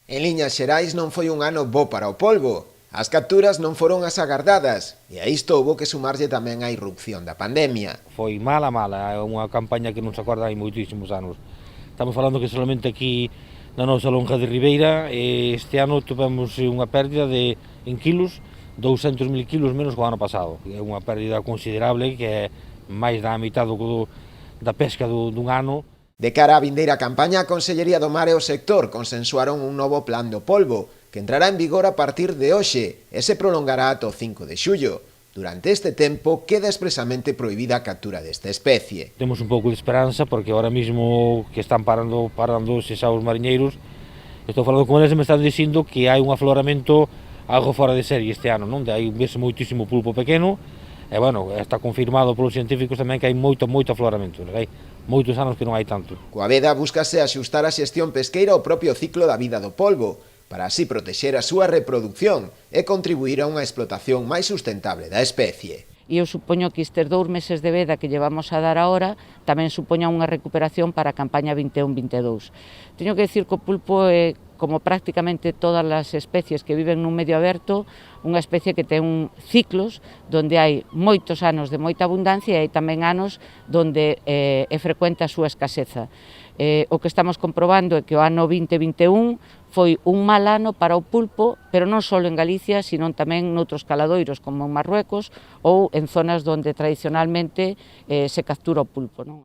En liñas xerais non foi un ano bo para o polvo. As capturas non foron as agardadas e a isto houbo que sumarlle tamén a irrupción da pandemia. Foi mala, é unha campaña que non se acorda hai moitísimos anos. Estamos falando que solamente aquí na nosa lonja de Ribeira este ano tivemos unha pérdida de, en kilos, 200.000 kilos menos que o ano pasado. É unha pérdida considerable que é máis da mitad da pesca dun ano. De cara á vindeira campaña, a Consellería do Mar e o sector consensuaron un novo plan do polvo, que entrará en vigor a partir de hoxe e se prolongará ata o 5 de xullo. Durante este tempo queda expresamente prohibida a captura desta especie. Temos un pouco de esperanza porque ahora mismo que están parando esses aos mariñeiros, estou falando con eles e me están dicindo que hai un afloramento algo fora de serie este ano, non? Hai moitísimo pulpo pequeno. E, bueno, está confirmado polos científicos tamén que hai moito afloramento, hai moitos anos que non hai tanto. Coa veda búscase axustar a xestión pesqueira ao propio ciclo da vida do polvo, para así protexer a súa reproducción e contribuir a unha explotación máis sustentable da especie. E eu supoño que estes 2 meses de veda que llevamos a dar agora tamén supoña unha recuperación para a campaña 21-22. Teño que decir que o pulpo é, como prácticamente todas as especies que viven nun medio aberto, unha especie que ten ciclos onde hai moitos anos de moita abundancia e hai tamén anos onde é frecuente a súa escaseza. O que estamos comprobando é que o ano 2021 foi un mal ano para o pulpo, pero non só en Galicia, sino tamén noutros caladoiros como en Marruecos ou en zonas onde tradicionalmente se captura o pulpo, non?